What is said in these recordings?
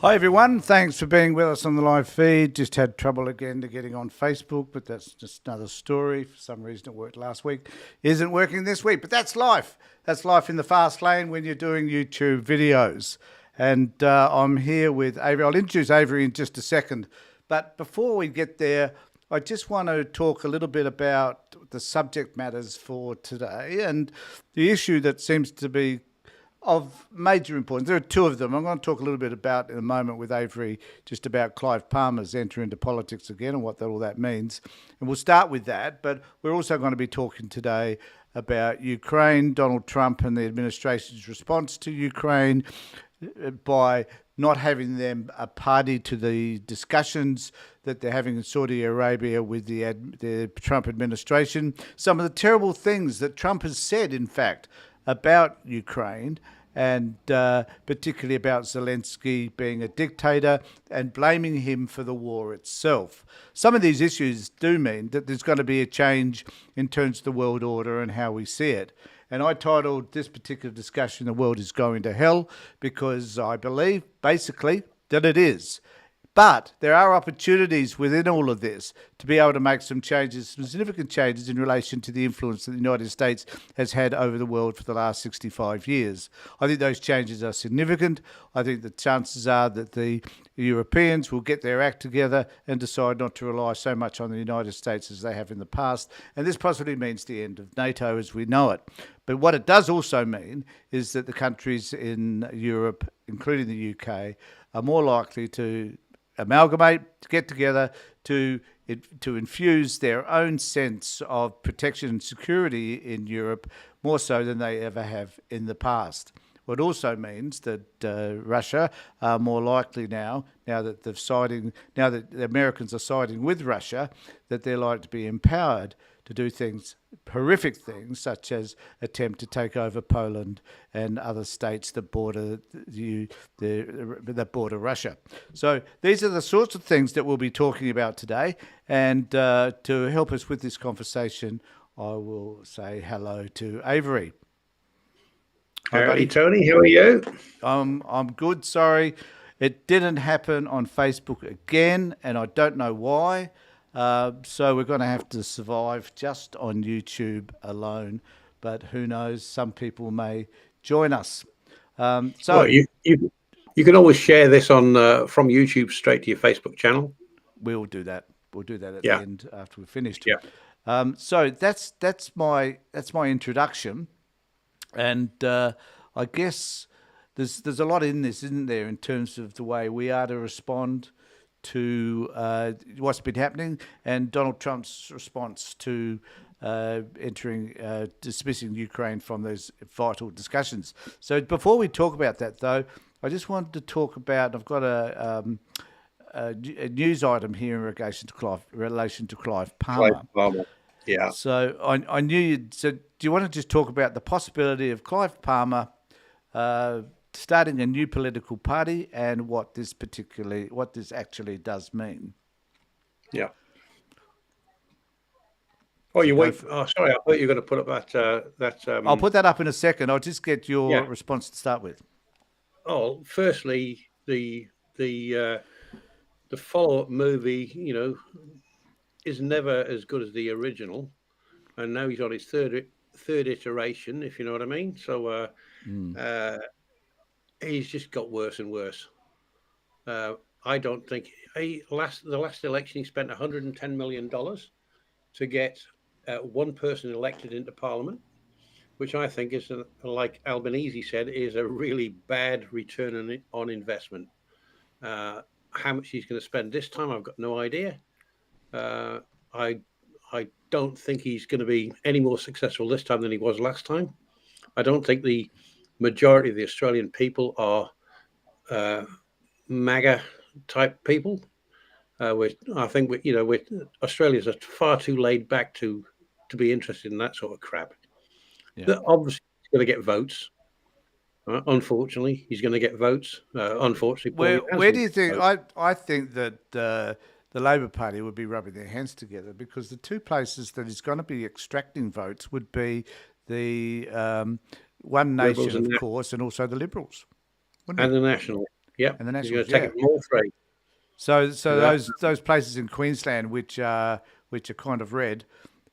Hi everyone, thanks for being with us on the live feed. Just had trouble again to getting on Facebook, but that's just another story. For some reason it worked last week, isn't working this week, but that's life. That's life in the fast lane when you're doing YouTube videos. And I'm here with Avery. I'll introduce Avery in just a second. But before we get there, I just want to talk a little bit about the subject matters for today and the issue that seems to be of major importance. There are two of them. I'm going to talk a little bit about in a moment with Avery, just about Clive Palmer's entry into politics again and what all that means. And we'll start with that. But we're also going to be talking today about Ukraine, Donald Trump and the administration's response to Ukraine by not having them a party to the discussions that they're having in Saudi Arabia with the Trump administration. Some of the terrible things that Trump has said, in fact, about Ukraine, and particularly about Zelensky being a dictator and blaming him for the war itself. Some of these issues do mean that there's going to be a change in terms of the world order and how we see it. And I titled this particular discussion, "The World is Going to Hell," because I believe, basically, that it is. But there are opportunities within all of this to be able to make some changes, some significant changes in relation to the influence that the United States has had over the world for the last 65 years. I think those changes are significant. I think the chances are that the Europeans will get their act together and decide not to rely so much on the United States as they have in the past. And this possibly means the end of NATO as we know it. But what it does also mean is that the countries in Europe, including the UK, are more likely to amalgamate, to get together, to infuse their own sense of protection and security in Europe more so than they ever have in the past. What also means that Russia are more likely now that the Americans are siding with Russia, that they're likely to be empowered to do things, horrific things, such as attempt to take over Poland and other states that border that border Russia. So these are the sorts of things that we'll be talking about today. And to help us with this conversation, I will say hello to Avery. Hi, buddy. Tony, how are you? I'm good. Sorry, it didn't happen on Facebook again, and I don't know why. So we're going to have to survive just on YouTube alone. But who knows? Some people may join us. Well, you can always share this on from YouTube straight to your Facebook channel. We'll do that. We'll do that at the end after we've finished. Yeah. So that's my introduction, and I guess there's a lot in this, isn't there, in terms of the way we are to respond to what's been happening and Donald Trump's response to dismissing Ukraine from those vital discussions. So before we talk about that, though, I just wanted to talk about, I've got a news item here in relation to Clive Palmer. Clive Palmer. Yeah. So I knew you'd. So do you want to just talk about the possibility of Clive Palmer starting a new political party and what this actually does mean? Yeah. Oh, you wait. Oh, sorry. I thought you were going to put up that. I'll put that up in a second. I'll just get your response to start with. Oh, firstly, the follow-up movie, is never as good as the original, and now he's on his third iteration, if you know what I mean. So he's just got worse and worse. I don't think the last election he spent $110 million to get one person elected into Parliament, which I think is, like Albanese said, is a really bad return on investment. How much he's going to spend this time, I've got no idea. I don't think he's going to be any more successful this time than he was last time. I don't think the majority of the Australian people are MAGA type people. I think Australians are far too laid back to be interested in that sort of crap. Yeah. Obviously, he's going to get votes. Unfortunately, he's going to get votes. Unfortunately, where do you think? I think that the Labor Party would be rubbing their hands together, because the two places that he's going to be extracting votes would be the One Nation, of course, and also the Liberals. And the National. Yeah, and the he's going Nationals, to take yeah. it from all three. So That, those places in Queensland which are kind of red,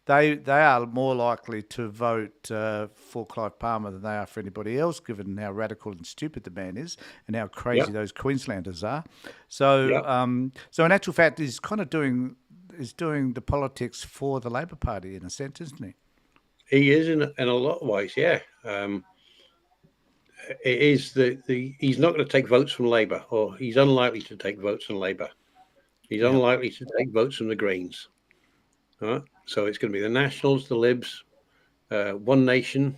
they are more likely to vote for Clive Palmer than they are for anybody else, given how radical and stupid the man is and how yeah, crazy those Queenslanders are. yeah, So in actual fact, he's kind of doing the politics for the Labor Party in a sense, isn't he? he is in a lot of ways. Yeah, it is the he's not going to take votes from Labour, or he's unlikely to take votes from Labour. He's Yeah, unlikely to take votes from the Greens. All right? So it's going to be the Nationals, the Libs, One Nation.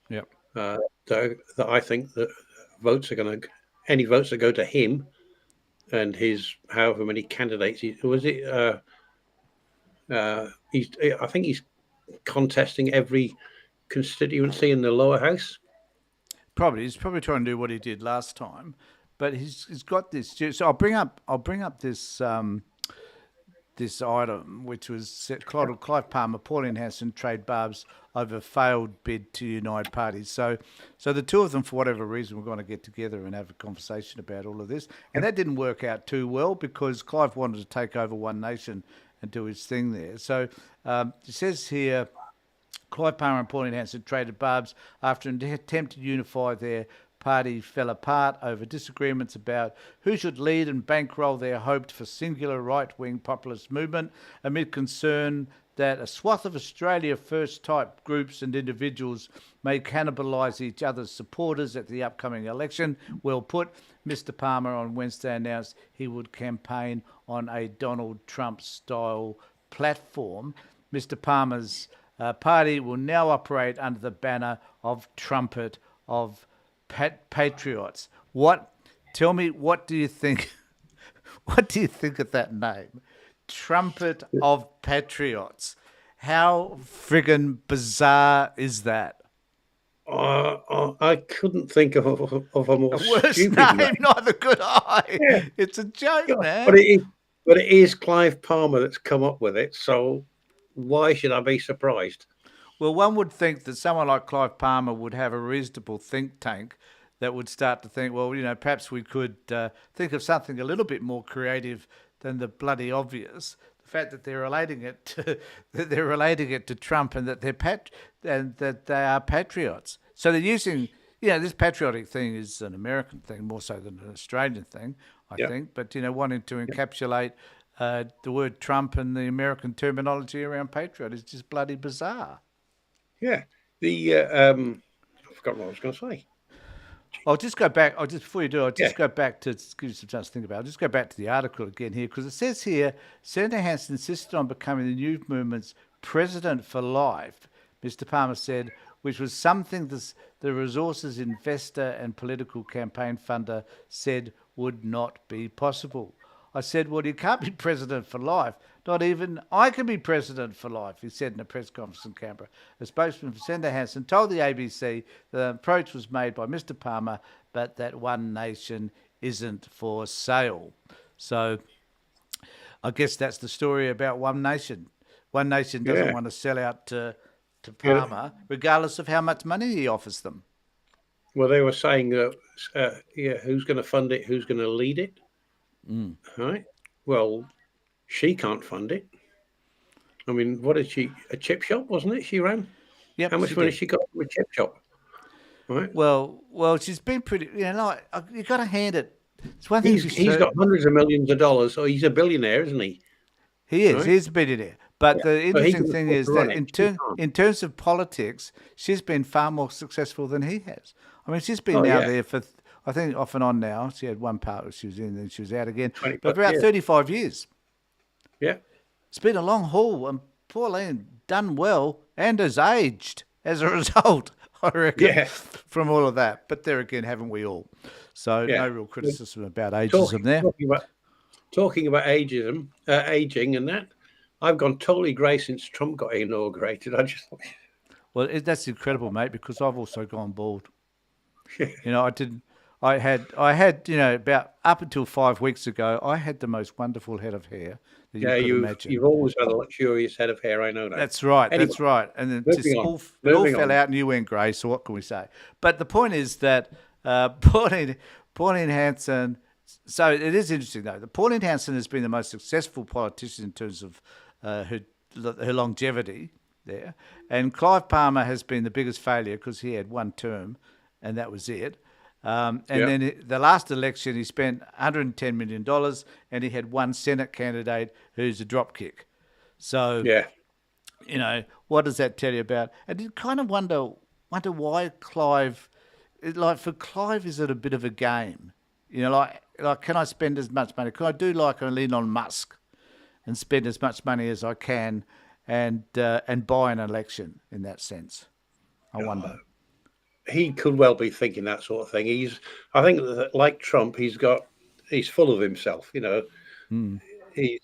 yeah. That I think that votes are going to any votes that go to him and his however many candidates was it. He's I think he's contesting every constituency in the lower house. He's probably trying to do what he did last time, but he's got this. So I'll bring up this item, which was Clive Palmer, Pauline Hanson trade barbs over failed bid to unite parties. So the two of them, for whatever reason, were going to get together and have a conversation about all of this, and that didn't work out too well because Clive wanted to take over One Nation and do his thing there. So it says here. Clive Palmer and Pauline Hanson traded barbs after an attempt to unify their party fell apart over disagreements about who should lead and bankroll their hoped for singular right-wing populist movement, amid concern that a swath of Australia First type groups and individuals may cannibalise each other's supporters at the upcoming election. Well put. Mr. Palmer on Wednesday announced he would campaign on a Donald Trump-style platform. Mr. Palmer's party will now operate under the banner of Trumpet of Patriots. What? Tell me, what do you think? What do you think of that name? Trumpet of Patriots. How friggin' bizarre is that? I couldn't think of a more A worse stupid name, name. neither could I. Yeah, It's a joke, God, but man. it is Clive Palmer that's come up with it. So why should I be surprised? Well, one would think that someone like Clive Palmer would have a reasonable think tank that would start to think, well, perhaps we could think of something a little bit more creative than the bloody obvious. The fact that they're relating it to Trump and that and that they are patriots. So they're using, this patriotic thing is an American thing more so than an Australian thing, I Yeah, think. But wanting to encapsulate the word Trump and the American terminology around patriot is just bloody bizarre. yeah. The I forgot what I was going to say. I'll just go back. Before you do, I'll Yeah, just go back to give you some chance to think about it. I'll just go back to the article again here because it says here Senator Hanson insisted on becoming the new movement's president for life. Mr. Palmer said, which was something the resources investor and political campaign funder said would not be possible. I said, well, you can't be president for life. Not even I can be president for life, he said in a press conference in Canberra. A spokesman for Senator Hanson told the ABC that the approach was made by Mr. Palmer, but that One Nation isn't for sale. So I guess that's the story about One Nation. One Nation doesn't yeah, want to sell out to yeah. Palmer, regardless of how much money he offers them. Well, they were saying that, yeah, who's going to fund it? Who's going to lead it? Right. Well, she can't fund it. I mean, what is she? A chip shop, wasn't it? She ran. How Yep, she much money did. she got from a chip shop? Right. Well, she's been pretty. You got to hand it. It's one thing He's got hundreds of millions of dollars, so he's a billionaire, isn't he? he is. Right. He's a billionaire. But Yeah. the So he interesting can thing afford is to run that it. She can't. in terms of politics, she's been far more successful than he has. I mean, she's been Oh now yeah, there for, I think, off and on now. She had one part where she was in, then she was out again. 20 But plus for about years. 35 years. Yeah. It's been a long haul, and Pauline done well and has aged as a result, I reckon, Yeah. from all of that. But there again, haven't we all? So Yeah. no real criticism about ageism Talking, there. talking about ageism, aging, and that, I've gone totally grey since Trump got inaugurated. I just, Well, that's incredible, mate, because I've also gone bald. I didn't. I had, about up until 5 weeks ago, I had the most wonderful head of hair that you yeah, could you've imagine. always had a luxurious head of hair. I know that. That's right. Anyway, That's right. And then moving on. it all Moving fell on. out, and you went grey. So what can we say? But the point is that Pauline Hanson. So it is interesting though. The Pauline Hanson has been the most successful politician in terms of her longevity there, and Clive Palmer has been the biggest failure because he had one term, and that was it. And Yeah. then the last election, he spent $110 million, and he had one Senate candidate who's a dropkick. So Yeah. what does that tell you about? And you kind of wonder why Clive, like for Clive, is it a bit of a game? Like can I spend as much money? Can I do like an Elon Musk and spend as much money as I can and buy an election in that sense? I wonder. He could well be thinking that sort of thing. I think that, like Trump, he's full of himself. He's,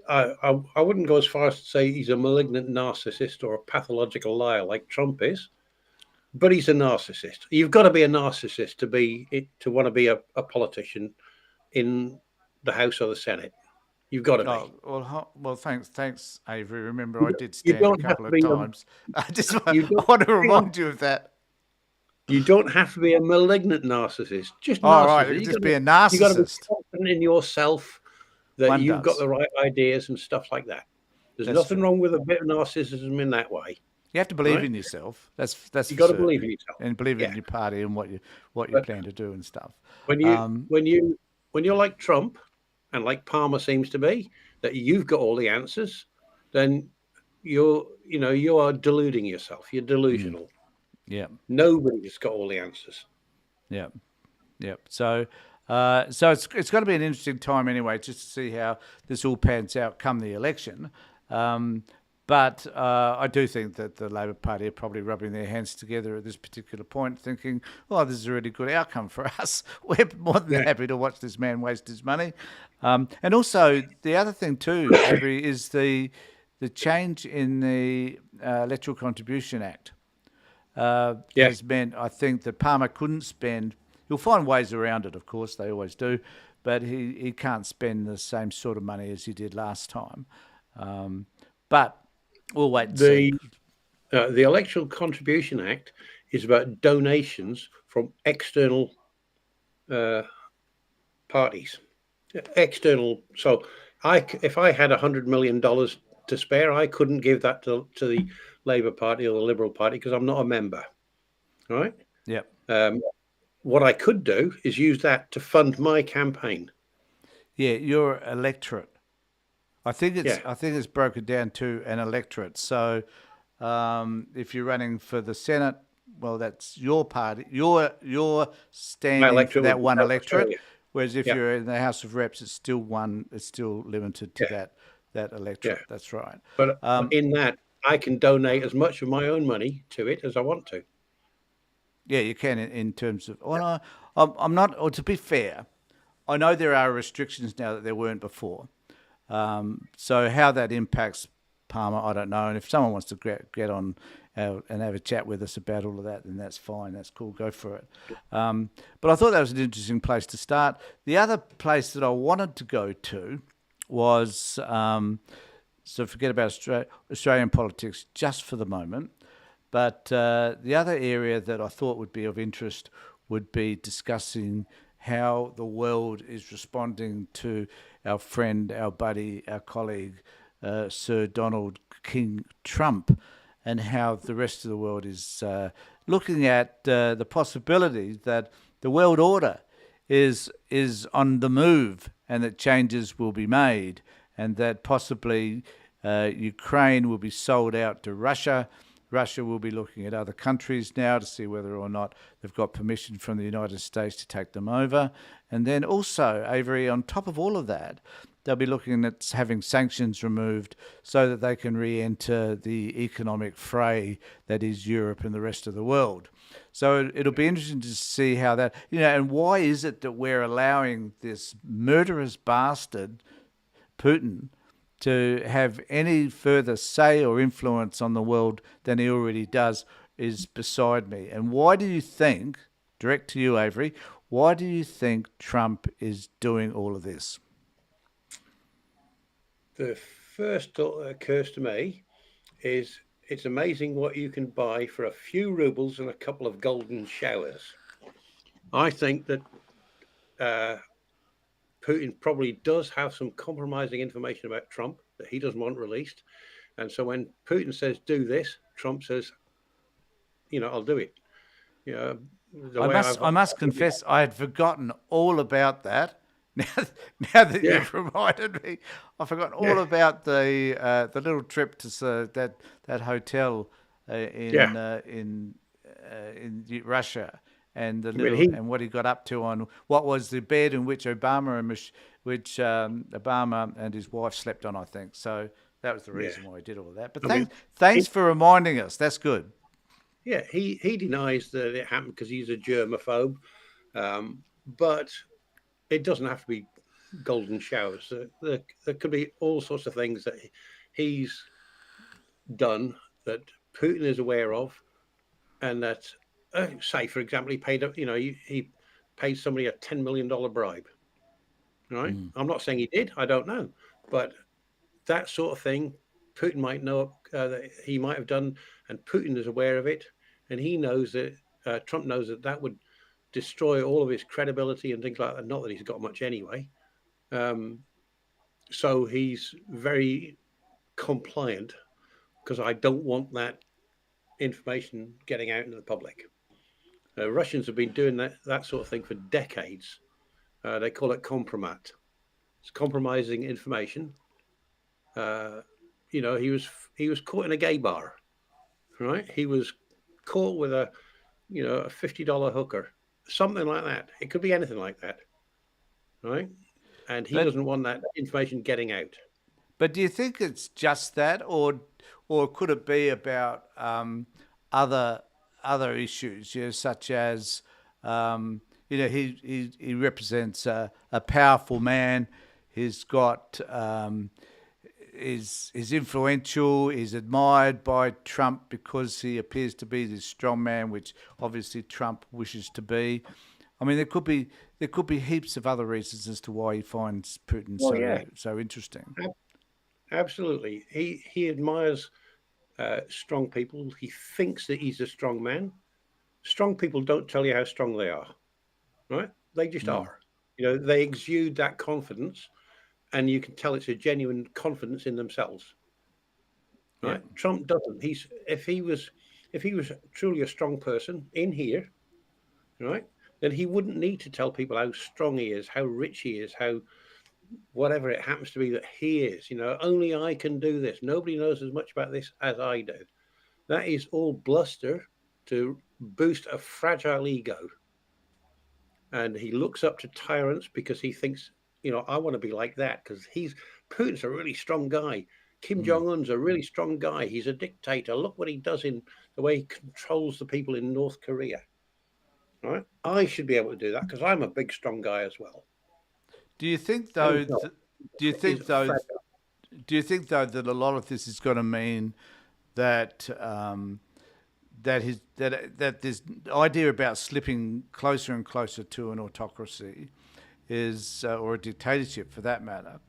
I wouldn't go as far as to say he's a malignant narcissist or a pathological liar like Trump is, but he's a narcissist. You've got to be a narcissist to want to be a politician in the House or the Senate. You've got to be. Well, thanks, Avery. Remember, I did You stand a don't have couple to of be. times. I You don't. want to Hang on. remind you of that. You don't have to be a malignant narcissist. Just All right, narcissist. you could just be a narcissist. Be confident in yourself that One you've got does. the right ideas and stuff like that. There's That's nothing true. wrong with a bit of narcissism in that way, You have to believe right? in yourself. That's You for got to believe certain, in yourself. and believe in Yeah, your party and what you but plan to do and stuff. when you Um, when you when you're like Trump and like Palmer seems to be, that you've got all the answers, then you are deluding yourself. You're delusional. yeah, Nobody's got all the answers. yeah. Yep. So it's going to be an interesting time anyway, just to see how this all pans out come the election. Um, but I do think that the Labor Party are probably rubbing their hands together at this particular point, thinking, "Oh, this is a really good outcome for us. We're more than Yeah. happy to watch this man waste his money." And also the other thing too, Avery, is the change in the Electoral Contribution Act Yeah. has meant, I think, that Palmer couldn't spend. He'll find ways around it, of course, they always do, but he can't spend the same sort of money as he did last time. But we'll wait and see. The Electoral Contribution Act is about donations from external uh, parties. External. So, if I had $100 million to spare, I couldn't give that to the Labour Party or the Liberal Party because I'm not a member. Right. Yep. What I could do is use that to fund my campaign. Yeah, your electorate. Yeah. I think it's broken down to an electorate. So if you're running for the Senate, well, that's your party. You're My standing for electorate that would be one South electorate. Australia. Whereas if Yeah. you're in the House of Reps, it's still one. It's still limited to Yeah. that Yeah. electorate. That's right. But Um, in that, I can donate as much of my own money to it as I want to. yeah, you can in terms of. Well, I'm not. Or to be fair, I know there are restrictions now that there weren't before. So how that impacts Palmer, I don't know. And if someone wants to get on and have a chat with us about all of that, then that's fine. That's cool. Go for it. But I thought that was an interesting place to start. The other place that I wanted to go to was so forget about Australian politics just for the moment. But the other area that I thought would be of interest would be discussing how the world is responding to our friend, our buddy, our colleague, Sir Donald King Trump, and how the rest of the world is looking at the possibility that the world order is on the move and that changes will be made, and that possibly Ukraine will be sold out to Russia. Russia will be looking at other countries now to see whether or not they've got permission from the United States to take them over. And then also, Avery, on top of all of that, they'll be looking at having sanctions removed so that they can re-enter the economic fray that is Europe and the rest of the world. So it'll be interesting to see how that, and why is it that we're allowing this murderous bastard, Putin, to have any further say or influence on the world than he already does is beside me. And why do you think, direct to you, Avery, why do you think Trump is doing all of this? The first thought that occurs to me is it's amazing what you can buy for a few rubles and a couple of golden showers. I think that uh, Putin probably does have some compromising information about Trump that he doesn't want released. And so when Putin says, do this, Trump says, I'll do it. You know, the I way must I've, I must confess I had forgotten all about that. Now, now that yeah, you've reminded me, I've forgotten all yeah, about the little trip to that hotel yeah. in Russia, and the I mean, little he, and what he got up to on what was the bed in which Obama and his wife slept on, I think. So that was the yeah. reason why he did all of that. But I mean, thanks he, for reminding us. That's good. yeah, he denies that it happened because he's a germaphobe. But it doesn't have to be golden showers. There could be all sorts of things that he's done that Putin is aware of, and that, say, for example, he paid, he paid somebody a $10 million bribe. Right? Mm. I'm not saying he did. I don't know, but that sort of thing, Putin might know that he might have done, and Putin is aware of it, and he knows that Trump knows that that would destroy all of his credibility and things like that. Not that he's got much anyway. Um, so he's very compliant because I don't want that information getting out into the public. Russians have been doing that sort of thing for decades. They call it compromat. It's compromising information. Uh, he was caught in a gay bar, right? He was caught with a $50 hooker, something like that. It could be anything like that, right? And he But doesn't want that information getting out. But do you think it's just that, or could it be about other other issues, such as he represents a powerful man. He's got is influential. Is admired by Trump because he appears to be this strong man, which obviously Trump wishes to be. I mean, there could be heaps of other reasons as to why he finds Putin Well, yeah, so interesting. absolutely. He admires strong people. He thinks that he's a strong man. Strong people don't tell you how strong they are, right? They just Mm. are. They exude that confidence, and you can tell it's a genuine confidence in themselves, Yeah. right? Trump doesn't. If he was truly a strong person in here, right, then he wouldn't need to tell people how strong he is, how rich he is, how whatever it happens to be that he is. Only I can do this. Nobody knows as much about this as I do. That is all bluster to boost a fragile ego. And he looks up to tyrants because he thinks, I want to be like that because Putin's a really strong guy. Kim Mm. Jong Un's a really strong guy. He's a dictator. Look what he does in the way he controls the people in North Korea. Right? I should be able to do that because I'm a big, strong guy as well. Do you think And he's though? not. Do you He's think though? fragile. Do you think though that a lot of this is going to mean that that this idea about slipping closer and closer to an autocracy is, or a dictatorship for that matter,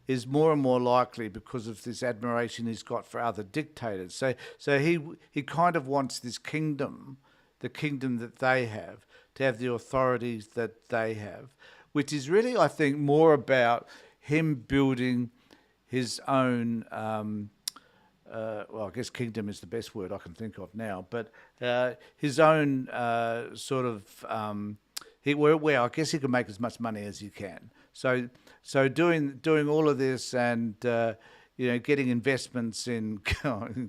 is more and more likely because of this admiration he's got for other dictators. So he kind of wants this kingdom, the kingdom that they have, to have the authorities that they have, which is really, I think, more about him building his own. Well, I guess kingdom is the best word I can think of now, but his own sort of where I guess he can make as much money as he can. So doing all of this and getting investments in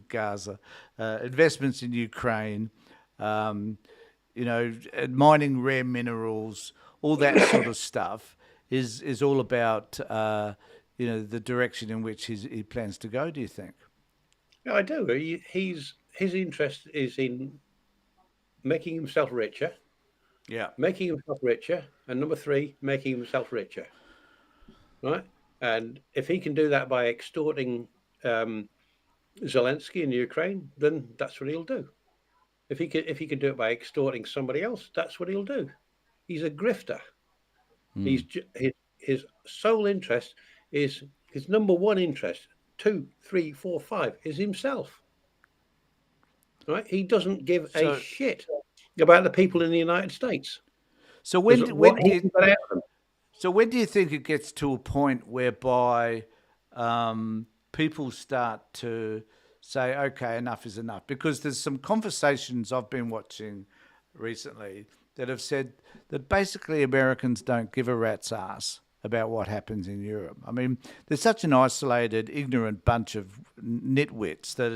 Gaza, investments in Ukraine, um, mining rare minerals, all that sort of stuff is all about the direction in which he plans to go. Do you think? Yeah, I do. His interest is in making himself richer, Yeah. and number three, making himself richer. Right? And if he can do that by extorting um, Zelensky in Ukraine, then that's what he'll do. If he can do it by extorting somebody else, that's what he'll do. He's a grifter. Mm. His sole interest is his number one interest. Two, three, four, five is himself. Right? He doesn't give a So shit about the people in the United States. So Because what he can get out of them. so when do you think it gets to a point whereby people start to say, okay, enough is enough? Because there's some conversations I've been watching recently that have said that basically Americans don't give a rat's ass about what happens in Europe. I mean, they're such an isolated, ignorant bunch of nitwits that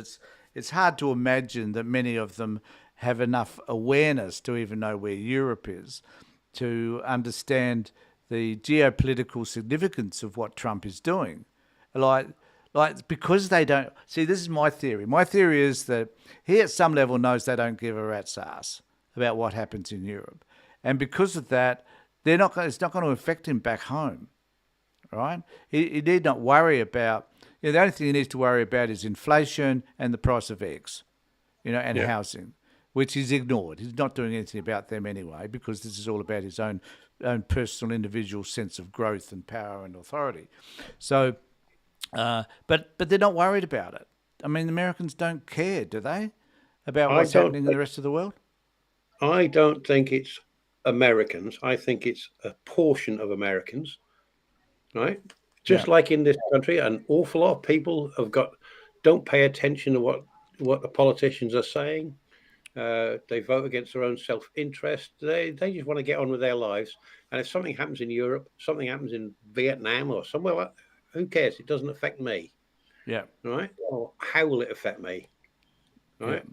it's hard to imagine that many of them have enough awareness to even know where Europe is, to understand the geopolitical significance of what Trump is doing. Like, like because they don't see. This is my theory. My theory is that he, at some level, knows they don't give a rat's ass about what happens in Europe, and because of that, they're not. It's not going to affect him back home, right? He need not worry about. The only thing he needs to worry about is inflation and the price of eggs, and Yeah. housing, which he's ignored. He's not doing anything about them anyway, because this is all about his own personal, individual sense of growth and power and authority. So, but they're not worried about it. I mean, Americans don't care, do they, about I what's don't happening in the think rest of the world? I don't think it's Americans. I think it's a portion of Americans, right? Yeah, Just like in this country, an awful lot of people don't pay attention to what the politicians are saying. They vote against their own self-interest. They just want to get on with their lives. And if something happens in Europe, something happens in Vietnam or somewhere like, who cares? It doesn't affect me, yeah, right? Or how will it affect me, yeah, right?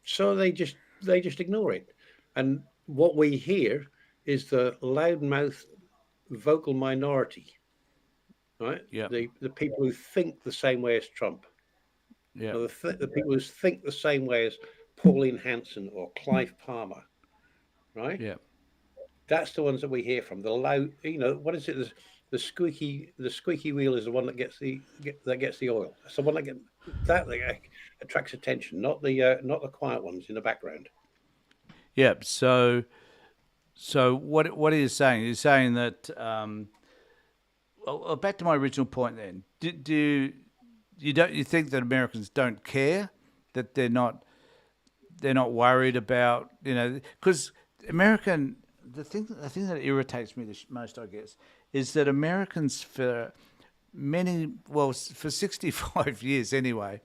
So they just ignore it. And what we hear is the loudmouth vocal minority, right? yeah, The people who think the same way as Trump, yeah, or the people who think the same way as Pauline Hanson or Clive Palmer, right? yeah, That's the ones that we hear from. The loud, what is it? The squeaky wheel is the one that gets the oil. That's the one that attracts attention, not the quiet ones in the background. yeah. So what are you saying? You're saying that. Well, back to my original point. Then, do you think that Americans don't care, that they're not worried about, because American the thing that irritates me the most, I guess, is that Americans, for for 65 years anyway,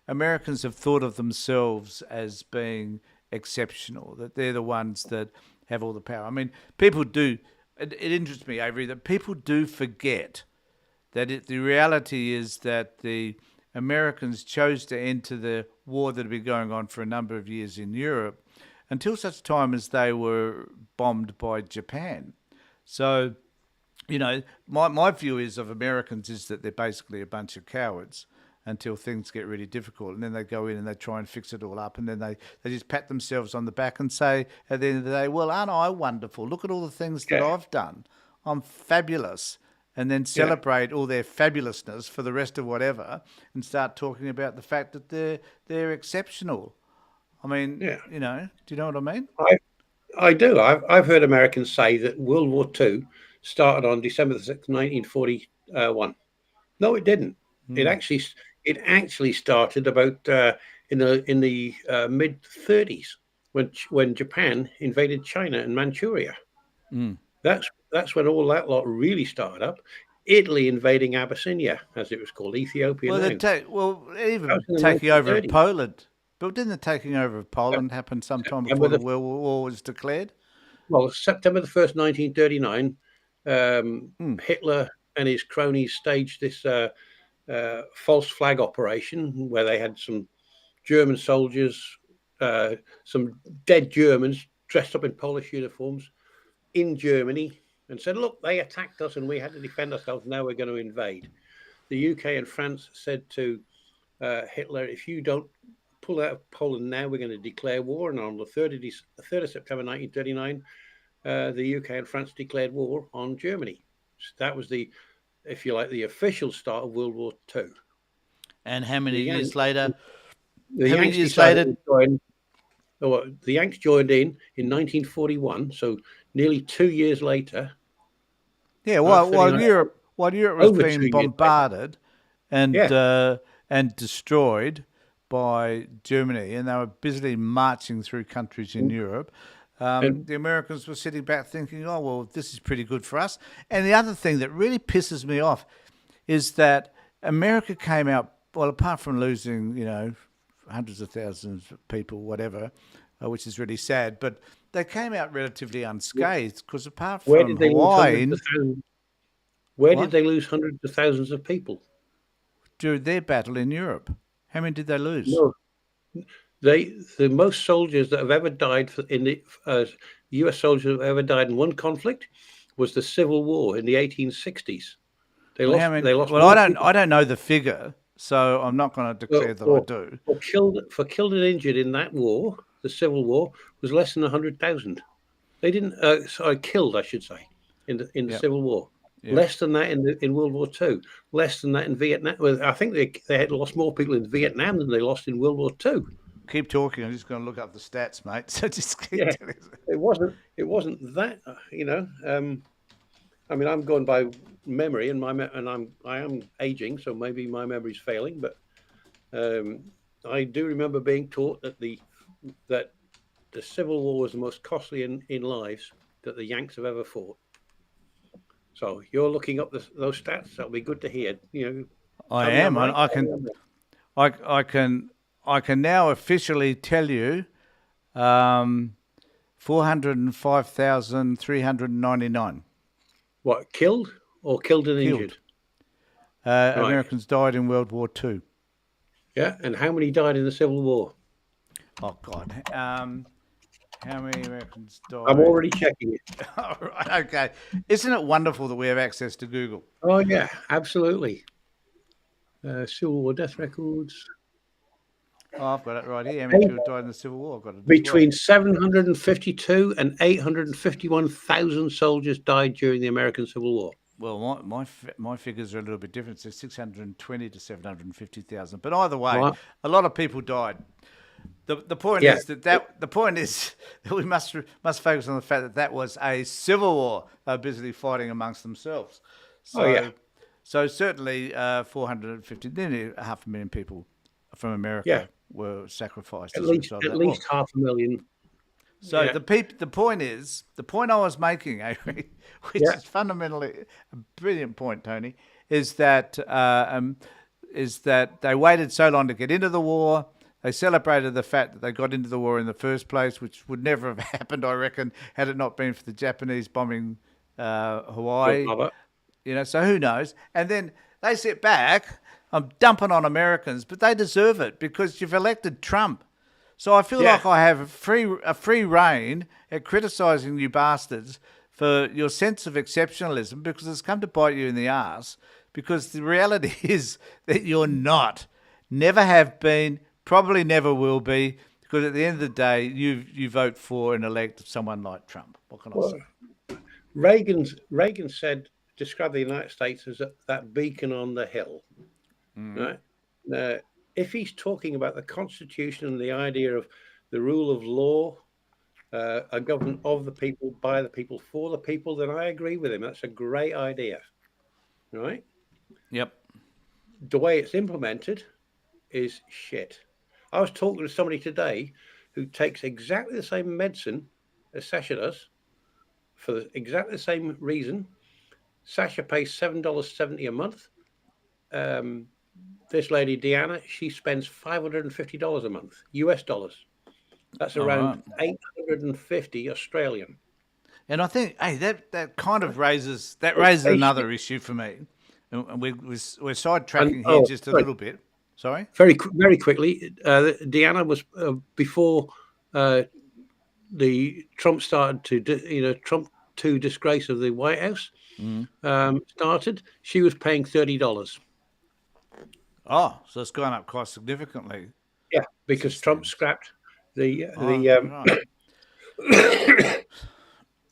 Americans have thought of themselves as being exceptional, that they're the ones that have all the power. I mean, people do. It interests me, Avery, that people do forget that the reality is that the Americans chose to enter the war that had been going on for a number of years in Europe until such time as they were bombed by Japan. So, my view is of Americans is that they're basically a bunch of cowards until things get really difficult. And then they go in and they try and fix it all up. And then they just pat themselves on the back and say at the end of the day, well, aren't I wonderful? Look at all the things that Yeah, I've done. I'm fabulous. And then yeah, celebrate all their fabulousness for the rest of whatever and start talking about the fact that they're exceptional. I mean, yeah. do you know what I mean? I I do. I've heard Americans say that World War II started on December the 6th, 1941. No, it didn't. It Mm, actually it actually started about in the mid 30s when Japan invaded China and Manchuria. mm. That's when all that lot really started up. Italy invading Abyssinia, as it was called, Ethiopia Well, now. That was even in the taking over of 1930s. Poland. But didn't the taking over of Poland happen sometime September before the the World War was declared? Well, September the 1st, 1939, Mm, Hitler and his cronies staged this false flag operation where they had some German soldiers, some dead Germans dressed up in Polish uniforms in Germany, and said, look, they attacked us and we had to defend ourselves. Now we're going to invade. The UK and France said to Hitler, if you don't pull out of Poland now, we're going to declare war. And on the 3rd of September 1939, the UK and France declared war on Germany. So that was if you like, the official start of World War II. and how many The years Yanks, later? the How many Yanks years decided later? to join. Oh, the Yanks joined in 1941. So nearly 2 years later, Yeah, after while Europe was over being 2 years later. bombarded and Yeah, uh, and destroyed by Germany, and they were busily marching through countries in Europe. And the Americans were sitting back thinking, oh, well, this is pretty good for us. And the other thing that really pisses me off is that America came out, well, apart from losing, hundreds of thousands of people, whatever, which is really sad, but they came out relatively unscathed because apart where from did they lose hundreds Hawaii, of thousands? Where did what? they lose hundreds of thousands of people? During their battle in Europe, how many did they lose? No, the most soldiers that have ever died in the U.S. soldiers that have ever died in one conflict was the Civil War in the 1860s. They Well, lost how many? they lost Well, I more don't. people I don't know the figure, so I'm not going to declare that I for, do. killed and injured in that war. The Civil War was less than 100,000. They didn't. Sorry, killed, I should say, in the Yep. Civil War. Yep. Less than that in World War II. Less than that in Vietnam. Well, I think they had lost more people in Vietnam than they lost in World War II. Keep talking. I'm just going to look up the stats, mate. So just keep Yeah, telling us. it wasn't that. I mean, I'm going by memory, and I am aging, so maybe my memory's failing. But I do remember being taught that the Civil War was the most costly in lives that the Yanks have ever fought. So you're looking up those stats. That'll be good to hear. I tell me am. I'm right. I can now officially tell you, 405,399 What, killed or killed and killed. injured? Right. Americans died in World War II. Yeah, and how many died in the Civil War? Oh God. How many Americans died? I'm already checking it. All right, okay. Isn't it wonderful that we have access to Google? Oh yeah, absolutely. Civil War death records. Oh, I've got it right here. How many people died in the Civil War? I've got it. Between 752 and 851,000 soldiers died during the American Civil War. Well, my figures are a little bit different. So 620 to 750,000. But either way, What? a lot of people died. The point Yeah. is the point is that we must focus on the fact that was a civil war. They're busily fighting amongst themselves. So, Oh, yeah. So certainly 450, nearly 500,000 people from America Yeah. were sacrificed. At as a least result of that war. 500,000. So Yeah. the point I was making, Avery, which Yeah. is fundamentally a brilliant point, Tony, is that they waited so long to get into the war. They celebrated the fact that they got into the war in the first place, which would never have happened, I reckon, had it not been for the Japanese bombing Hawaii. So who knows? And then they sit back. I'm dumping on Americans, but they deserve it because you've elected Trump. So I feel like I have a free reign at criticising you bastards for your sense of exceptionalism because it's come to bite you in the arse. Because the reality is that you're not, never have been, probably never will be. Because at the end of the day, you vote for and elect someone like Trump. What can I say? Reagan described the United States as that beacon on the hill. Right? If he's talking about the Constitution and the idea of the rule of law, a government of the people, by the people, for the people, then I agree with him. That's a great idea. Right? Yep. The way it's implemented is shit. I was talking to somebody today who takes exactly the same medicine as Sasha does for exactly the same reason. Sasha pays $7.70 a month. This lady, Deanna, she spends $550 a month, US dollars. That's around 850 Australian. And I think, hey, that kind of raises another issue for me. And we're sidetracking here just a little bit. Sorry? Very quickly, Deanna was before the Trump started to, Trump 2 disgrace of the White House started. She was paying $30. Oh, so it's gone up quite significantly. Yeah, because Trump scrapped that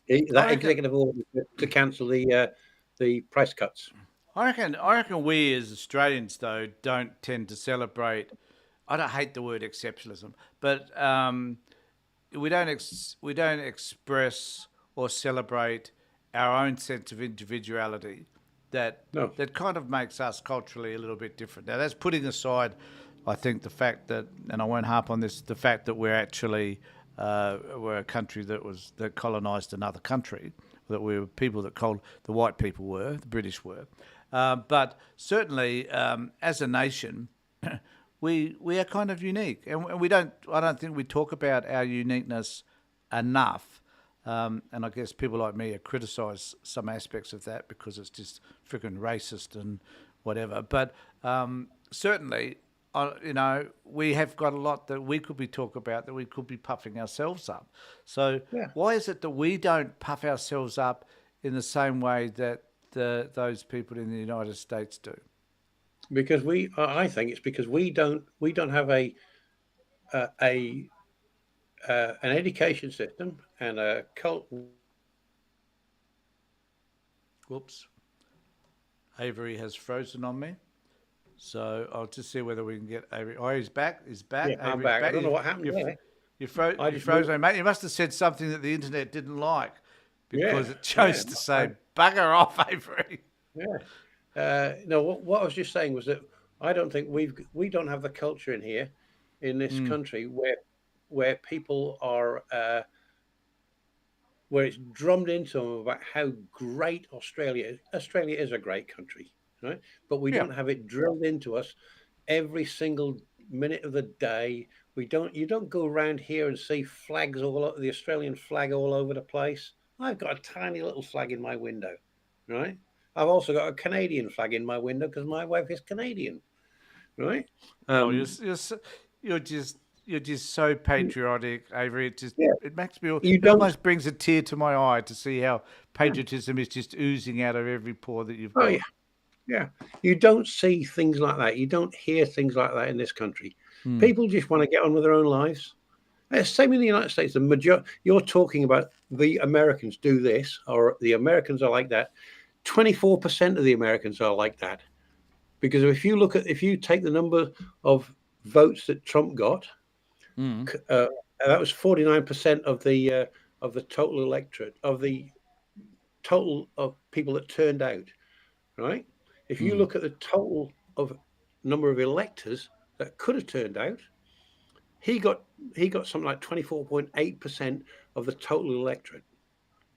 executive order to cancel the price cuts. I reckon we as Australians though don't tend to celebrate. I don't hate the word exceptionalism, but we don't express or celebrate our own sense of individuality. That kind of makes us culturally a little bit different. Now that's putting aside, I think, the fact that, and I won't harp on this, the fact that we're actually were a country that colonised another country. That we were people that the white people were, the British were, but certainly as a nation, we are kind of unique, and we don't. I don't think we talk about our uniqueness enough. And I guess people like me criticise some aspects of that because it's just freaking racist and whatever. But certainly, we have got a lot that we could be talking about, that we could be puffing ourselves up. So Yeah. why is it that we don't puff ourselves up in the same way that those people in the United States do? Because I think it's because we don't have a an education system and a cult. Whoops. Avery has frozen on me. So I'll just see whether we can get Avery. Oh, he's back. He's back. Yeah, I'm Avery's back. I back. don't know what happened there. You I you just froze moved. on, mate. You must have said something that the internet didn't like Yeah, because it yeah, chose to I, say "bugger off, Avery." yeah. No, what I was just saying was that I don't think we don't have the culture in here, in this Mm, country, where people are where it's drummed into them about how great Australia is. Australia is a great country, right? But we yeah. don't have it drilled into us every single minute of the day. We don't. You don't go around here and see flags all over the Australian flag all over the place. I've got a tiny little flag in my window, right? I've also got a Canadian flag in my window because my wife is Canadian, right? Oh, Um, you're just you're just so patriotic, Avery. yeah, It makes me you it don't. almost brings a tear to my eye to see how Yeah. patriotism is just oozing out of every pore that you've Oh yeah, got. yeah. You don't see things like that. You don't hear things like that in this country. Mm, People just want to get on with their own lives. Same in the United States. You're talking about the Americans do this, or the Americans are like that. 24% of the Americans are like that. Because if you take the number of votes that Trump got, mm, uh, that was 49% of the total electorate, of the total of people that turned out. Right? If you mm. look at the total of number of electors that could have turned out, he got he got something like 24.8% of the total electorate.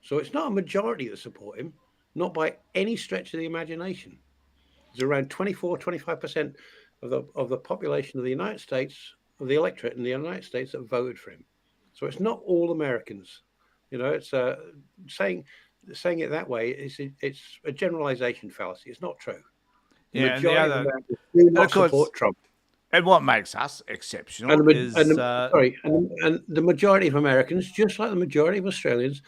So it's not a majority that support him, not by any stretch of the imagination. There's around 24, 25% of the population of the United States, of the electorate in the United States, that voted for him. So it's not all Americans. It's saying saying it that way is it's a generalization fallacy. It's not true. The Yeah, and the majority of other, Americans do and of not course, support Trump. and what makes us And exceptional is the majority of Americans, just like the majority of Australians,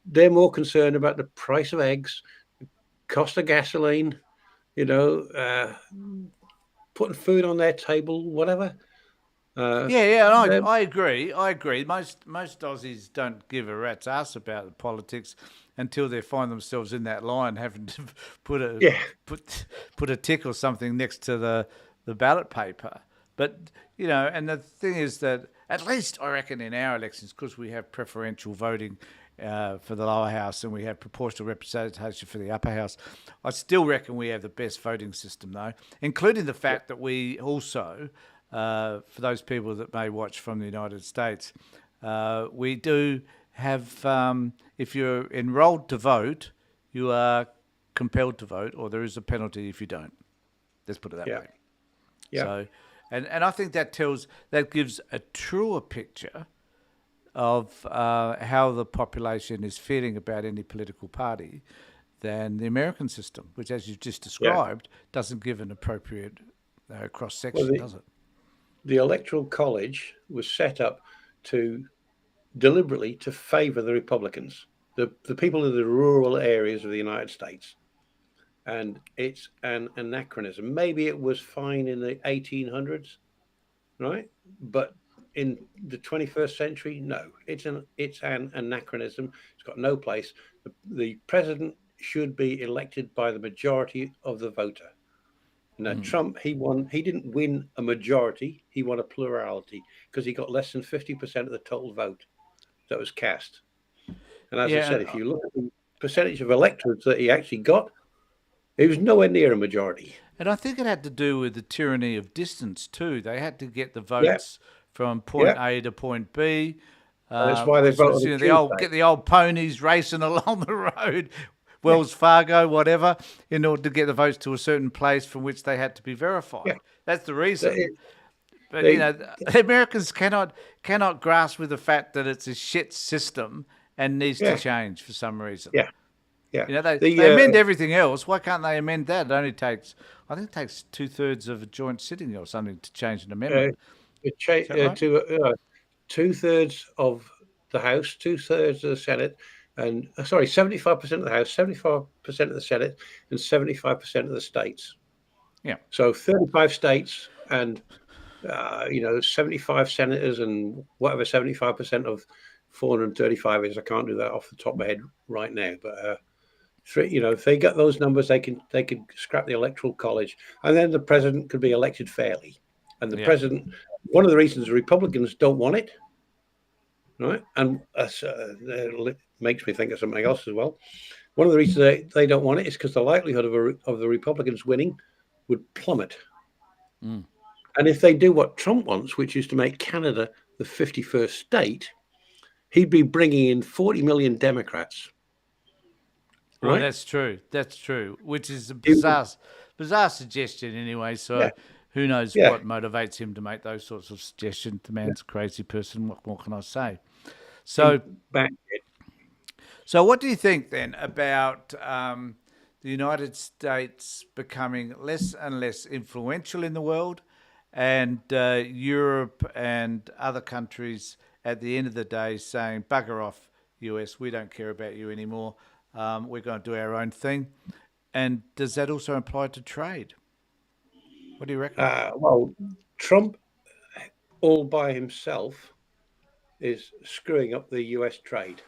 they're more concerned about the price of eggs, cost of gasoline, you know, putting food on their table, whatever. Uh, yeah, yeah, and they're- I agree. I agree. Most Aussies don't give a rat's ass about the politics until they find themselves in that line, having to put a yeah, put put a tick or something next to the ballot paper. But and the thing is that at least I reckon in our elections, because we have preferential voting for the lower house and we have proportional representation for the upper house, I still reckon we have the best voting system, though, including the yeah, fact that we also, for those people that may watch from the United States, we do have, if you're enrolled to vote, you are compelled to vote, or there is a penalty if you don't. Let's put it that yeah, way. yeah. So, and I think that gives a truer picture of how the population is feeling about any political party than the American system, which, as you've just Yeah. described, doesn't give an appropriate cross Well, section, does it? the Electoral College was set up to deliberately to favour the Republicans, the people in the rural areas of the United States. And it's an anachronism. Maybe it was fine in the 1800s, right? But in the 21st century, no, it's an anachronism. It's got no place. The president should be elected by the majority of the voter. Now, Trump, he didn't win a majority, he won a plurality because he got less than 50% of the total vote that was cast. And as I Yeah, said, if you look at the percentage of electorates that he actually got, it was nowhere near a majority. and I think it had to do with the tyranny of distance too. They had to get the Yeah, votes from point yeah, A to point B, That's why they which vote was on a the old Tuesday. get the old ponies racing along the road, Wells Fargo, whatever, in order to get the votes to a certain place from which they had to be Yeah, verified. That's the they, reason. But they the Americans cannot grasp with the fact that it's a shit system and needs to yeah, change for some reason. yeah, yeah. They The amend everything else. Why can't they amend that? It only takes, I think, it takes 2/3 of a joint sitting or something to change an uh, amendment. Is that right? to 2/3 of the House, 2/3 of the Senate, and 75% of the House, 75% of the Senate, and 75% of the states. Yeah. So 35 states and 75 senators and whatever 75% of 435 is. I can't do that off the top of my head right now, but if they get those numbers, they can scrap the electoral college, and then the president could be elected fairly. And the Yeah. president, one of the reasons the Republicans don't want it, right, and makes me think of something else as well. One of the reasons they don't want it is because the likelihood of the Republicans winning would plummet. Mm. And if they do what Trump wants, which is to make Canada the 51st state, he'd be bringing in 40 million Democrats, Well, right? that's true. That's true. Which is a He would- bizarre suggestion anyway. yeah, So who knows yeah. what motivates him to make those sorts of suggestions? The man's a crazy person. What more can I say? So, Back. so what do you think then about the United States becoming less and less influential in the world, and Europe and other countries at the end of the day saying, "Bugger off, US. We don't care about you anymore. We're going to do our own thing." And does that also apply to trade? What do you reckon? Well, Trump all by himself is screwing up the US trade.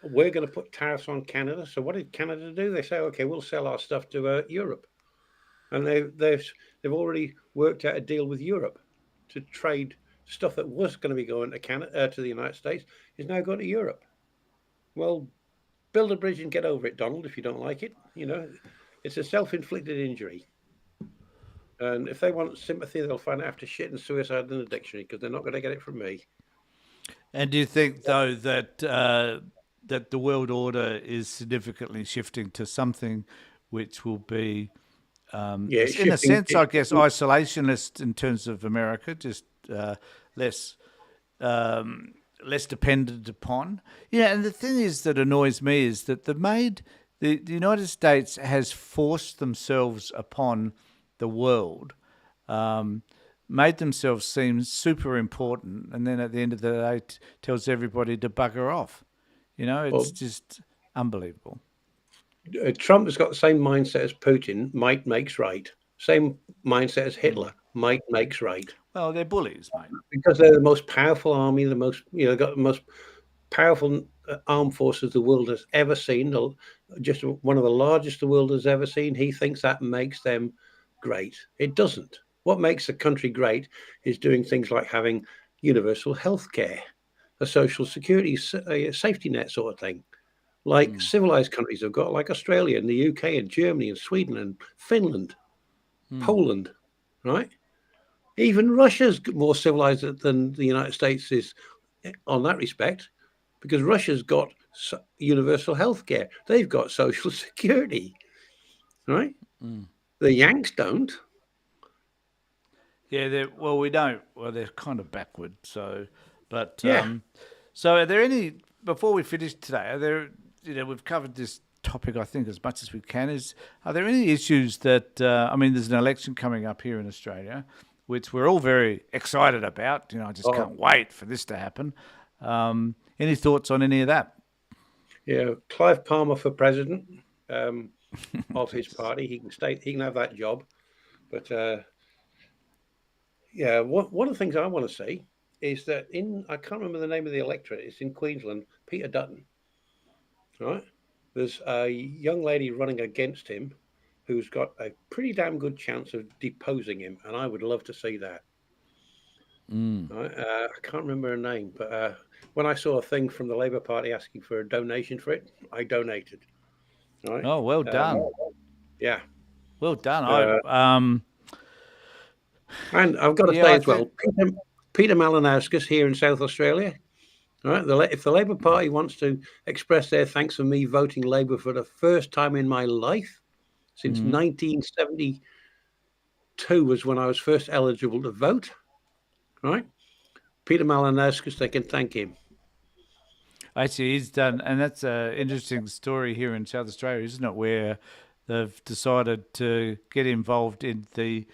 We're going to put tariffs on Canada. So what did Canada do? They say, okay, we'll sell our stuff to Europe, and they've already worked out a deal with Europe to trade stuff that was going to be going to Canada to the United States is now going to Europe. Well, build a bridge and get over it, Donald. If you don't like it, it's a self-inflicted injury. And if they want sympathy, they'll find it after shit and suicide in the dictionary because they're not going to get it from me. And do you think, though, that the world order is significantly shifting to something which will be, Yeah, it's in a shifting. sense, I guess, isolationist in terms of America, just less less dependent upon? Yeah, and the thing is that annoys me is that the United States has forced themselves upon the world, um, made themselves seem super important, and then at the end of the day tells everybody to bugger off. It's Well, just unbelievable. Trump has got the same mindset as Putin. Might makes right. Same mindset as Mm. Hitler. Might makes right. Well, they're bullies, mate. Because they're the most powerful army, got the most powerful armed forces the world has ever seen. Just one of the largest the world has ever seen. He thinks that makes them great. It doesn't. What makes a country great is doing things like having universal health care, a social security safety net sort of thing, like Mm. civilized countries have got, like Australia and the UK and Germany and Sweden and Finland, Mm. Poland, right? Even Russia's more civilized than the United States is on that respect, because Russia's got universal health care. They've got social security, right? Mm. The Yanks don't. Yeah, well, we don't. Well, they're kind of backward. So, but Yeah. so are there any before we finish today? Are there? We've covered this topic, I think, as much as we can. Are there any issues that I mean? There's an election coming up here in Australia, which we're all very excited about. I just Oh, can't wait for this to happen. Any thoughts on any of that? yeah. Clive Palmer for president um, of his Yes. party. He can stay. He can have that job. But yeah, one of the things I want to see is that I can't remember the name of the electorate. It's in Queensland. Peter Dutton, right? There's a young lady running against him who's got a pretty damn good chance of deposing him, and I would love to see that. Mm. Right? I can't remember her name, but when I saw a thing from the Labour Party asking for a donation for it, I donated. Right? Oh, well Um, done. yeah. Well done. Uh, and I've got to Yeah, say I as well, think. Peter Malinauskas here in South Australia, All right. If the Labour Party wants to express their thanks for me voting Labour for the first time in my life since 1972 was when I was first eligible to vote. Right. Peter Malinowskis, they can thank him. Actually, he's done, and that's an interesting story here in South Australia, isn't it? Where they've decided to get involved in the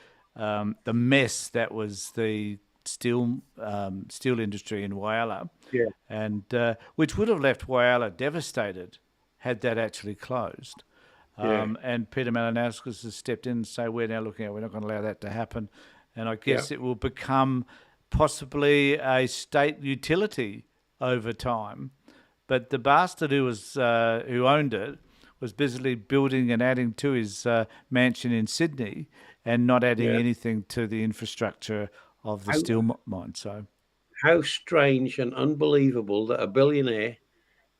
mess that was the steel industry in Whyalla, Yeah. and which would have left Whyalla devastated had that actually closed. Yeah. And Peter Malinowskis has stepped in and say we're now looking at we're not going to allow that to happen, and I Yeah. guess it will become possibly a state utility over time. But the bastard who owned it was busily building and adding to his mansion in Sydney, and not adding Yeah. anything to the infrastructure of the How, steel mine. So, how strange and unbelievable that a billionaire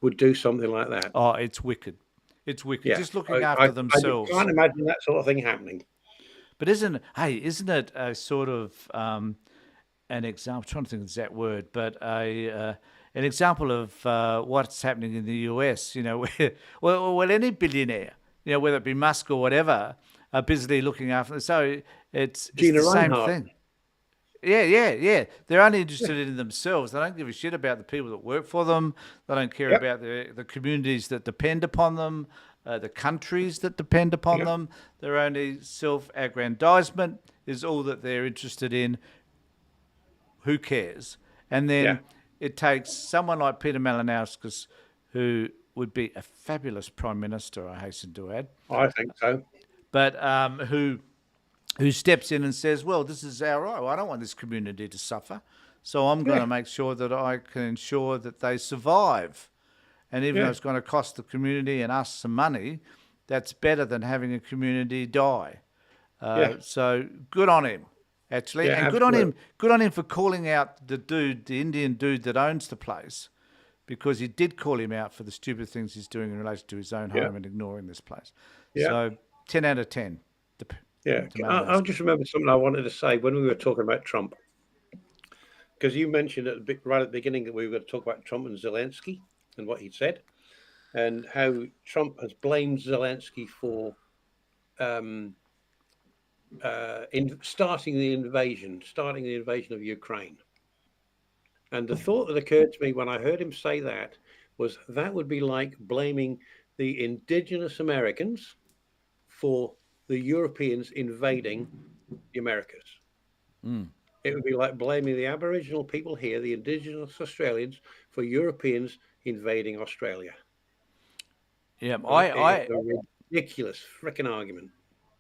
would do something like that. oh, it's wicked. It's wicked. Yeah. Just looking after I just themselves. can't imagine that sort of thing happening. But isn't it a sort of an example? I'm trying to think of that word, but an example of what's happening in the US. You know, where, well, any billionaire, you know, whether it be Musk or whatever, are busily looking after. So it's Gina the same Reinhardt. thing. Yeah. They're only interested in themselves. They don't give a shit about the people that work for them. They don't care Yep. about the communities that depend upon them, the countries that depend upon Yep. them. Their only self-aggrandizement is all that they're interested in. Who cares? And Yeah. then it takes someone like Peter Malinowskis, who would be a fabulous prime minister, I hasten to add, I think so. but who steps in and says, "Well, this is our right. I don't want this community to suffer, so I'm going Yeah. to make sure that I can ensure that they survive. And even though Yeah. it's going to cost the community and us some money, that's better than having a community die." Yeah. So good on him, actually, Yeah. and Absolutely. good on him for calling out the Indian dude that owns the place, because he did call him out for the stupid things he's doing in relation to his own Yeah. home and ignoring this place. Yeah. So 10 out of 10. Yeah. To I Malinowski. just remembered something I wanted to say when we were talking about Trump, because you mentioned right at the beginning that we were going to talk about Trump and Zelensky and what he'd said, and how Trump has blamed Zelensky for um, in starting the invasion of Ukraine. And the thought that occurred to me when I heard him say that was that would be like blaming the indigenous Americans for the Europeans invading the Americas. It would be like blaming the Aboriginal people here, the indigenous Australians, for Europeans invading Australia. Yeah, Right? It is a ridiculous freaking argument.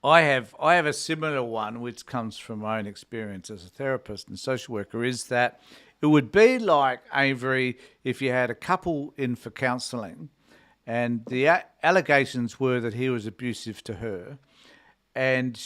I have a similar one, which comes from my own experience as a therapist and social worker. Is that it would be like, Avery, if you had a couple in for counselling, and the allegations were that he was abusive to her, and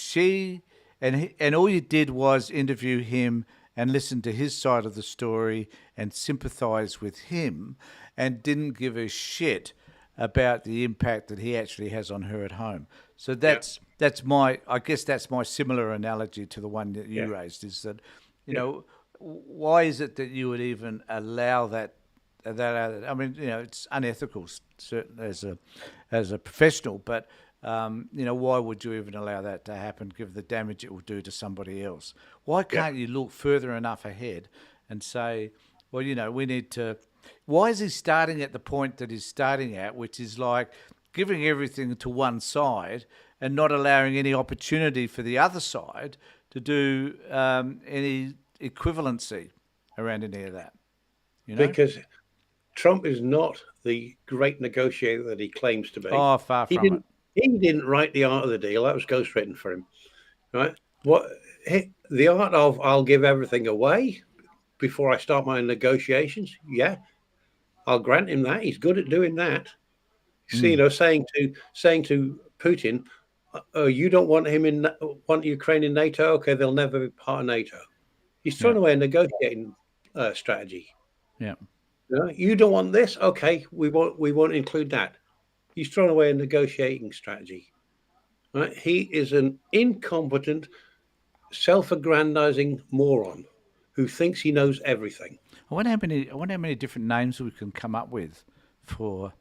and all you did was interview him and listen to his side of the story and sympathise with him, and didn't give a shit about the impact that he actually has on her at home. So Yeah, that's my I guess that's my similar analogy to the one that yeah, you raised, is that, you yeah, know, why is it that you would even allow that I mean, you know, it's unethical, certain as a professional, but you know, why would you even allow that to happen, given the damage it will do to somebody else? Why yeah, can't you look further enough ahead and say, well, you know, we need to. Why is he starting at the point that he's starting at, which is like giving everything to one side and not allowing any opportunity for the other side to do any equivalency around any of that? You know? because Trump is not the great negotiator that he claims to be. Oh, far He from it. didn't write the art of the deal. That was ghostwritten for him, right? The art of I'll give everything away before I start my negotiations. Yeah, I'll grant him that. He's good at doing that. See, you Mm, know, saying to Putin, "Oh, you don't want want Ukraine in NATO? Okay, they'll never be part of NATO." He's yeah, thrown away a negotiating strategy. yeah. You know, you don't want this? Okay, we won't include that. He's thrown away a negotiating strategy. Right? He is an incompetent, self-aggrandizing moron who thinks he knows everything. I wonder how many different names we can come up with for.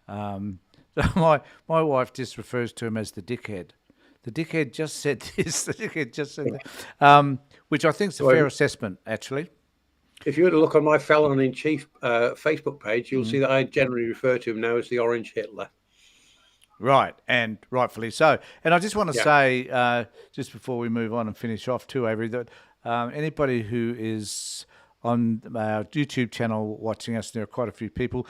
My wife just refers to him as the dickhead. The dickhead just said this. The dickhead just said that, which I think is a Well, fair assessment, actually. if you were to look on my felon in chief Facebook page, you'll see that I generally refer to him now as the Orange Hitler. Right, and rightfully so. And I just want to Yeah. say, just before we move on and finish off too, Avery, that anybody who is on our YouTube channel watching us, there are quite a few people,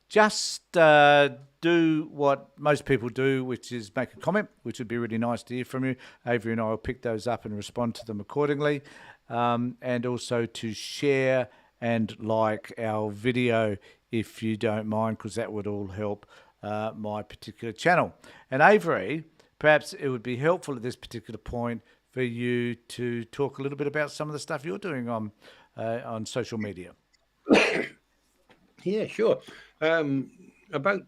just do what most people do, which is make a comment, which would be really nice to hear from you. Avery and I will pick those up and respond to them accordingly. And also to share and like our video if you don't mind, because that would all help my particular channel. And Avery, perhaps it would be helpful at this particular point for you to talk a little bit about some of the stuff you're doing on social media. Yeah, sure. About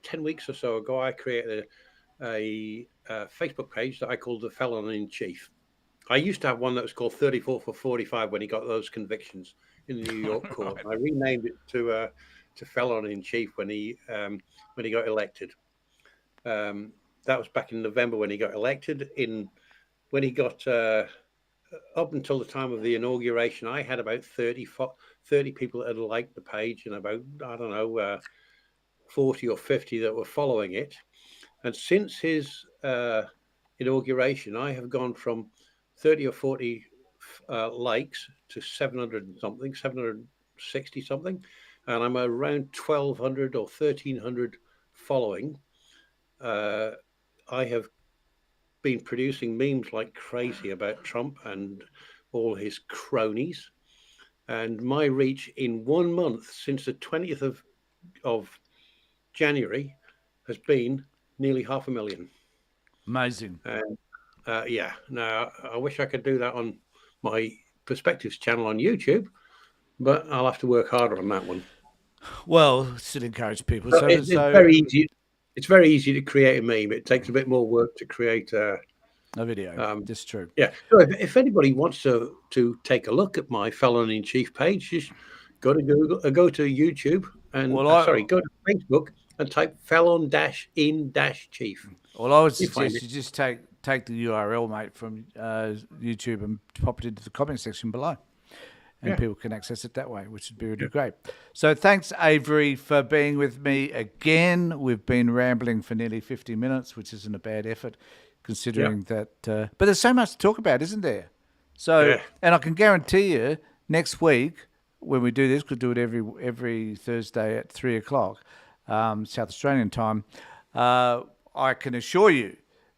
10 weeks or so ago, I created a Facebook page that I called the Felon in Chief. I used to have one that was called 34 for 45 when he got those convictions in the New York court. Right. I renamed it to Felon in Chief when he got elected. That was back in November when he got elected. When he got up until the time of the inauguration, I had about 30 people that had liked the page and about, 40 or 50 that were following it. And since his inauguration, I have gone from 30 or 40 likes to 700 and something, 760 something. And I'm around 1,200 or 1,300 following. I have been producing memes like crazy about Trump and all his cronies. And my reach in 1 month since the 20th of January has been nearly 500,000. Amazing. And yeah, now I wish I could do that on my Perspectives channel on YouTube, but I'll have to work harder on that one. Well, still encourage people. It's very easy. It's very easy to create a meme. It takes a bit more work to create a video. That's true. Yeah. So if anybody wants to take a look at my Felon in Chief page, just go to Google, go to YouTube, and go to Facebook and type Felon-in-Chief. Well, I would suggest you just take the URL, mate, from YouTube and pop it into the comment section below. And people can access it that way, which would be really great. So thanks, Avery, for being with me again. We've been rambling for nearly 50 minutes, which isn't a bad effort, considering that. But there's so much to talk about, isn't there? So, and I can guarantee you, next week when we do this, we'll do it every Thursday at 3:00 South Australian time. I can assure you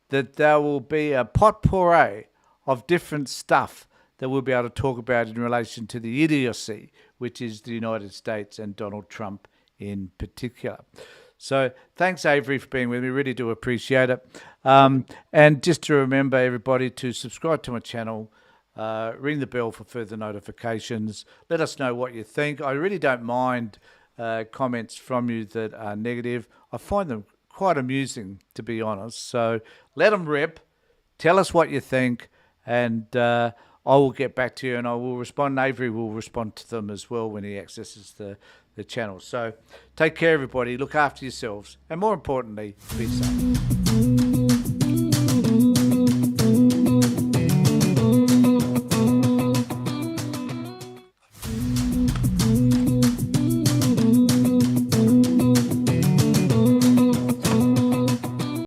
that there will be a potpourri of different stuff that we'll be able to talk about in relation to the idiocy, which is the United States and Donald Trump in particular. So thanks, Avery, for being with me. Really do appreciate it. And just to remember everybody to subscribe to my channel, ring the bell for further notifications. Let us know what you think. I really don't mind comments from you that are negative. I find them quite amusing, to be honest. So let them rip. Tell us what you think, and I will get back to you, and I will respond. Avery will respond to them as well when he accesses the channel. So take care, everybody. Look after yourselves. And more importantly, be safe.